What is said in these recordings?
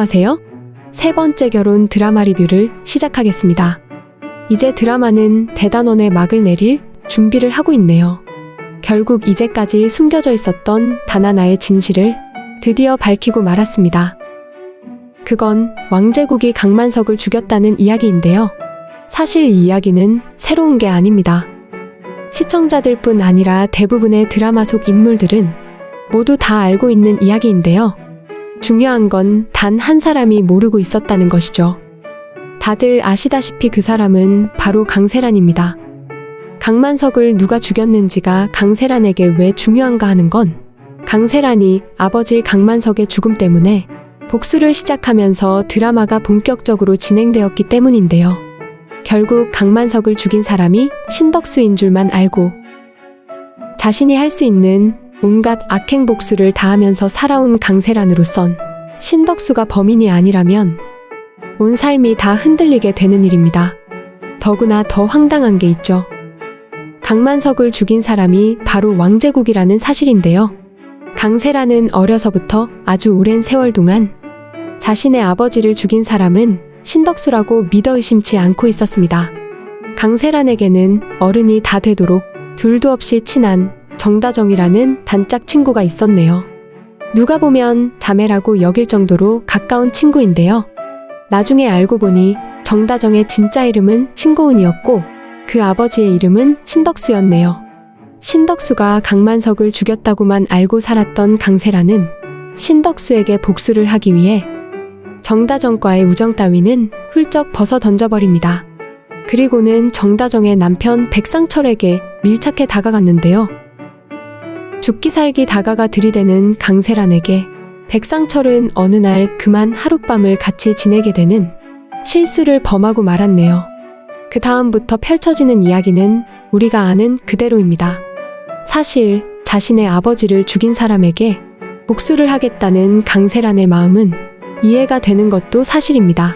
안녕하세요. 세 번째 결혼 드라마 리뷰를 시작하겠습니다. 이제 드라마는 대단원의 막을 내릴 준비를 하고 있네요. 결국 이제까지 숨겨져 있었던 단 하나의 진실을 드디어 밝히고 말았습니다. 그건 왕제국이 강만석을 죽였다는 이야기인데요. 사실 이 이야기는 새로운 게 아닙니다. 시청자들뿐 아니라 대부분의 드라마 속 인물들은 모두 다 알고 있는 이야기인데요. 중요한 건 단 한 사람이 모르고 있었다는 것이죠. 다들 아시다시피 그 사람은 바로 강세란입니다. 강만석을 누가 죽였는지가 강세란에게 왜 중요한가 하는 건 강세란이 아버지 강만석의 죽음 때문에 복수를 시작하면서 드라마가 본격적으로 진행되었기 때문인데요. 결국 강만석을 죽인 사람이 신덕수인 줄만 알고 자신이 할 수 있는 온갖 악행 복수를 다하면서 살아온 강세란으로선 신덕수가 범인이 아니라면 온 삶이 다 흔들리게 되는 일입니다. 더구나 더 황당한 게 있죠. 강만석을 죽인 사람이 바로 왕제국이라는 사실인데요. 강세란은 어려서부터 아주 오랜 세월 동안 자신의 아버지를 죽인 사람은 신덕수라고 믿어 의심치 않고 있었습니다. 강세란에게는 어른이 다 되도록 둘도 없이 친한 정다정이라는 단짝 친구가 있었네요. 누가 보면 자매라고 여길 정도로 가까운 친구인데요. 나중에 알고 보니 정다정의 진짜 이름은 신고은이었고 그 아버지의 이름은 신덕수였네요. 신덕수가 강만석을 죽였다고만 알고 살았던 강세란은 신덕수에게 복수를 하기 위해 정다정과의 우정 따위는 훌쩍 벗어 던져버립니다. 그리고는 정다정의 남편 백상철에게 밀착해 다가갔는데요. 죽기 살기 다가가 들이대는 강세란에게 백상철은 어느 날 그만 하룻밤을 같이 지내게 되는 실수를 범하고 말았네요. 그 다음부터 펼쳐지는 이야기는 우리가 아는 그대로입니다. 사실 자신의 아버지를 죽인 사람에게 복수를 하겠다는 강세란의 마음은 이해가 되는 것도 사실입니다.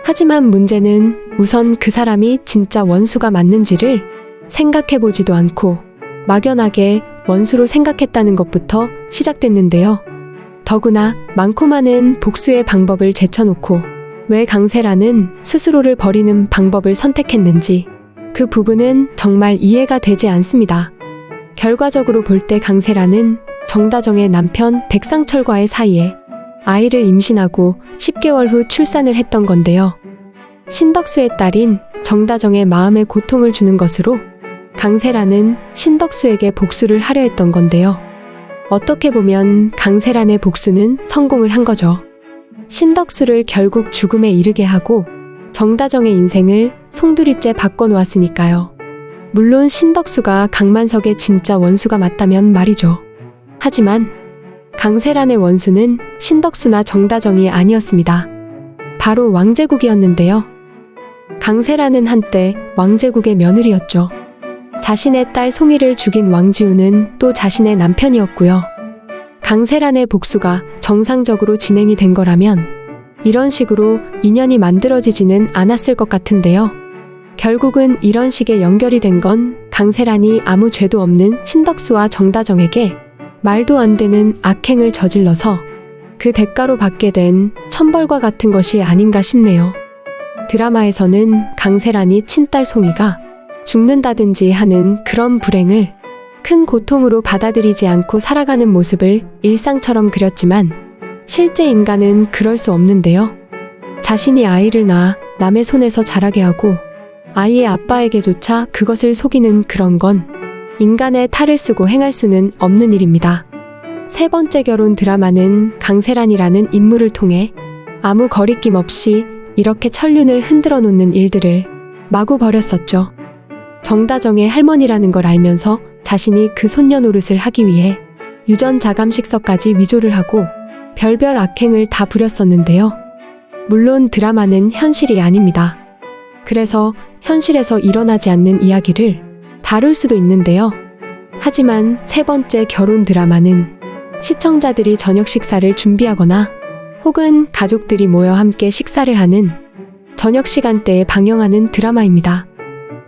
하지만 문제는 우선 그 사람이 진짜 원수가 맞는지를 생각해보지도 않고 막연하게 원수로 생각했다는 것부터 시작됐는데요. 더구나 많고 많은 복수의 방법을 제쳐놓고 왜 강세란은 스스로를 버리는 방법을 선택했는지 그 부분은 정말 이해가 되지 않습니다. 결과적으로 볼 때 강세란은 정다정의 남편 백상철과의 사이에 아이를 임신하고 10개월 후 출산을 했던 건데요. 신덕수의 딸인 정다정의 마음에 고통을 주는 것으로 강세란은 신덕수에게 복수를 하려 했던 건데요. 어떻게 보면 강세란의 복수는 성공을 한 거죠. 신덕수를 결국 죽음에 이르게 하고 정다정의 인생을 송두리째 바꿔놓았으니까요. 물론 신덕수가 강만석의 진짜 원수가 맞다면 말이죠. 하지만 강세란의 원수는 신덕수나 정다정이 아니었습니다. 바로 왕제국이었는데요. 강세란은 한때 왕제국의 며느리였죠. 자신의 딸 송이를 죽인 왕지우는 또 자신의 남편이었고요. 강세란의 복수가 정상적으로 진행이 된 거라면 이런 식으로 인연이 만들어지지는 않았을 것 같은데요. 결국은 이런 식의 연결이 된 건 강세란이 아무 죄도 없는 신덕수와 정다정에게 말도 안 되는 악행을 저질러서 그 대가로 받게 된 천벌과 같은 것이 아닌가 싶네요. 드라마에서는 강세란이 친딸 송이가 죽는다든지 하는 그런 불행을 큰 고통으로 받아들이지 않고 살아가는 모습을 일상처럼 그렸지만 실제 인간은 그럴 수 없는데요. 자신이 아이를 낳아 남의 손에서 자라게 하고 아이의 아빠에게조차 그것을 속이는 그런 건 인간의 탈을 쓰고 행할 수는 없는 일입니다. 세 번째 결혼 드라마는 강세란이라는 인물을 통해 아무 거리낌 없이 이렇게 천륜을 흔들어 놓는 일들을 마구 벌였었죠. 정다정의 할머니라는 걸 알면서 자신이 그 손녀 노릇을 하기 위해 유전자감식서까지 위조를 하고 별별 악행을 다 부렸었는데요. 물론 드라마는 현실이 아닙니다. 그래서 현실에서 일어나지 않는 이야기를 다룰 수도 있는데요. 하지만 세 번째 결혼 드라마는 시청자들이 저녁 식사를 준비하거나 혹은 가족들이 모여 함께 식사를 하는 저녁 시간대에 방영하는 드라마입니다.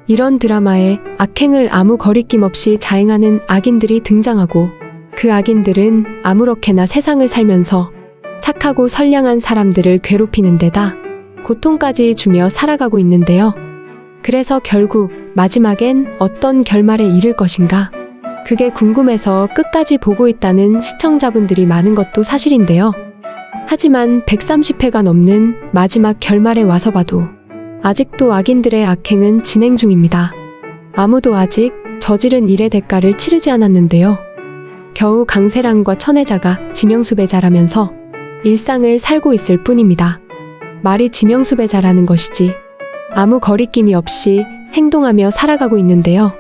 이런 드라마에 악행을 아무 거리낌 없이 자행하는 악인들이 등장하고 그 악인들은 아무렇게나 세상을 살면서 착하고 선량한 사람들을 괴롭히는 데다 고통까지 주며 살아가고 있는데요. 그래서 결국 마지막엔 어떤 결말에 이를 것인가? 그게 궁금해서 끝까지 보고 있다는 시청자분들이 많은 것도 사실인데요. 하지만 130회가 넘는 마지막 결말에 와서 봐도 아직도 악인들의 악행은 진행 중입니다. 아무도 아직 저지른 일의 대가를 치르지 않았는데요. 겨우 강세란과 천혜자가 지명수배자라면서 일상을 살고 있을 뿐입니다. 말이 지명수배자라는 것이지 아무 거리낌이 없이 행동하며 살아가고 있는데요.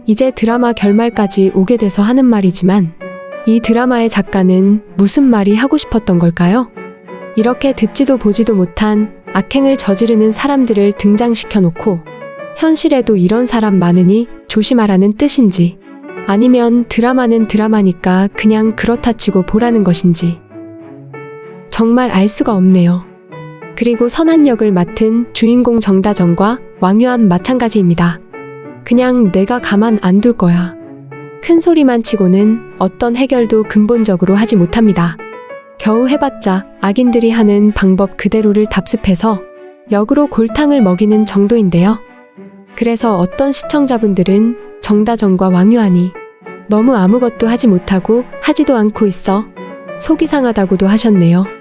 이제 드라마 결말까지 오게 돼서 하는 말이지만 이 드라마의 작가는 무슨 말이 하고 싶었던 걸까요? 이렇게 듣지도 보지도 못한 악행을 저지르는 사람들을 등장시켜 놓고 현실에도 이런 사람 많으니 조심하라는 뜻인지 아니면 드라마는 드라마니까 그냥 그렇다 치고 보라는 것인지 정말 알 수가 없네요. 그리고 선한 역을 맡은 주인공 정다정과 왕유한 마찬가지입니다. 그냥 내가 가만 안 둘 거야. 큰 소리만 치고는 어떤 해결도 근본적으로 하지 못합니다. 겨우 해봤자 악인들이 하는 방법 그대로를 답습해서 역으로 골탕을 먹이는 정도인데요. 그래서 어떤 시청자분들은 정다정과 왕유한이 너무 아무것도 하지 못하고 하지도 않고 있어 속이 상하다고도 하셨네요.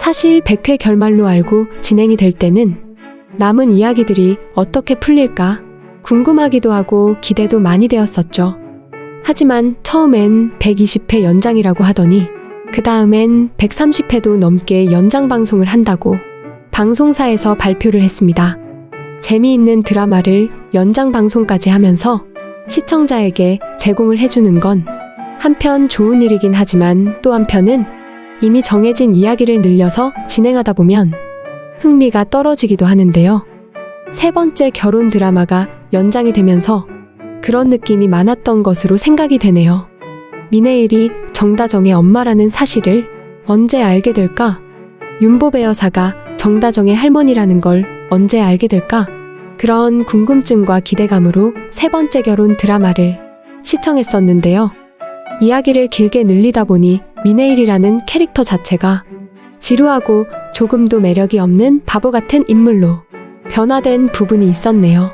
사실 100회 결말로 알고 진행이 될 때는 남은 이야기들이 어떻게 풀릴까 궁금하기도 하고 기대도 많이 되었었죠. 하지만 처음엔 120회 연장이라고 하더니 그 다음엔 130회도 넘게 연장 방송을 한다고 방송사에서 발표를 했습니다. 재미있는 드라마를 연장 방송까지 하면서 시청자에게 제공을 해주는 건 한편 좋은 일이긴 하지만 또 한편은 이미 정해진 이야기를 늘려서 진행하다 보면 흥미가 떨어지기도 하는데요. 세 번째 결혼 드라마가 연장이 되면서 그런 느낌이 많았던 것으로 생각이 되네요. 민혜일이 정다정의 엄마라는 사실을 언제 알게 될까? 윤보배 여사가 정다정의 할머니라는 걸 언제 알게 될까? 그런 궁금증과 기대감으로 세 번째 결혼 드라마를 시청했었는데요. 이야기를 길게 늘리다 보니 민혜일이라는 캐릭터 자체가 지루하고 조금도 매력이 없는 바보 같은 인물로 변화된 부분이 있었네요.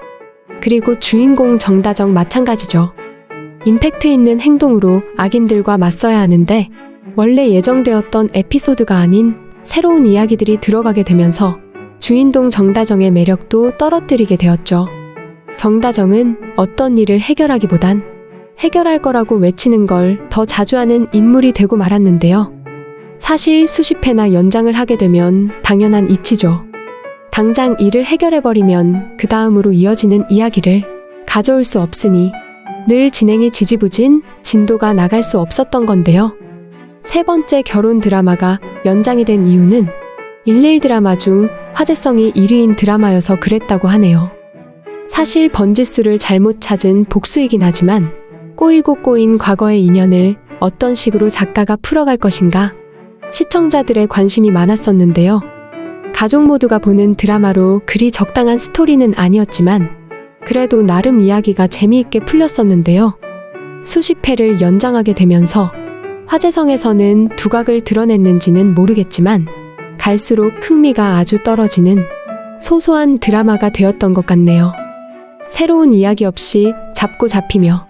그리고 주인공 정다정 마찬가지죠. 임팩트 있는 행동으로 악인들과 맞서야 하는데 원래 예정되었던 에피소드가 아닌 새로운 이야기들이 들어가게 되면서 주인공 정다정의 매력도 떨어뜨리게 되었죠. 정다정은 어떤 일을 해결하기보단 해결할 거라고 외치는 걸 더 자주 하는 인물이 되고 말았는데요. 사실 수십 회나 연장을 하게 되면 당연한 이치죠. 당장 일을 해결해버리면 그 다음으로 이어지는 이야기를 가져올 수 없으니 늘 진행이 지지부진 진도가 나갈 수 없었던 건데요. 세 번째 결혼 드라마가 연장이 된 이유는 11 드라마 중 화제성이 1위인 드라마여서 그랬다고 하네요. 사실 번지수를 잘못 찾은 복수이긴 하지만 꼬이고 꼬인 과거의 인연을 어떤 식으로 작가가 풀어갈 것인가 시청자들의 관심이 많았었는데요. 가족 모두가 보는 드라마로 그리 적당한 스토리는 아니었지만 그래도 나름 이야기가 재미있게 풀렸었는데요. 수십 회를 연장하게 되면서 화제성에서는 두각을 드러냈는지는 모르겠지만 갈수록 흥미가 아주 떨어지는 소소한 드라마가 되었던 것 같네요. 새로운 이야기 없이 잡고 잡히며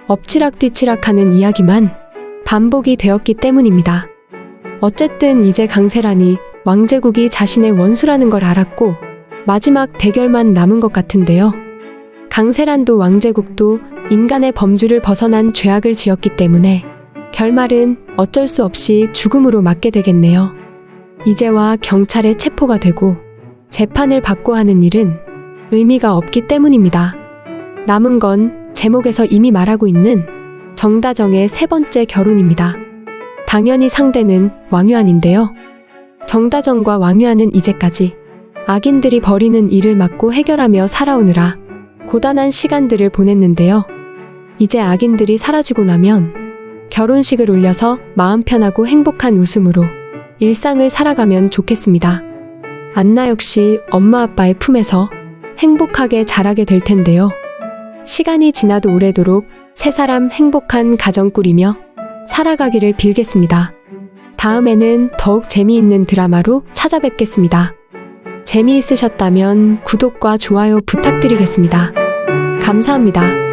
엎치락뒤치락하는 이야기만 반복이 되었기 때문입니다. 어쨌든 이제 강세란이 왕제국이 자신의 원수라는 걸 알았고 마지막 대결만 남은 것 같은데요. 강세란도 왕제국도 인간의 범주를 벗어난 죄악을 지었기 때문에 결말은 어쩔 수 없이 죽음으로 맞게 되겠네요. 이제와 경찰의 체포가 되고 재판을 받고 하는 일은 의미가 없기 때문입니다. 남은 건 제목에서 이미 말하고 있는 정다정의 세 번째 결혼입니다. 당연히 상대는 왕유한인데요. 정다정과 왕유한은 이제까지 악인들이 벌이는 일을 막고 해결하며 살아오느라 고단한 시간들을 보냈는데요. 이제 악인들이 사라지고 나면 결혼식을 올려서 마음 편하고 행복한 웃음으로 일상을 살아가면 좋겠습니다. 안나 역시 엄마 아빠의 품에서 행복하게 자라게 될 텐데요. 시간이 지나도 오래도록 세 사람 행복한 가정 꾸리며 살아가기를 빌겠습니다. 다음에는 더욱 재미있는 드라마로 찾아뵙겠습니다. 재미있으셨다면 구독과 좋아요 부탁드리겠습니다. 감사합니다.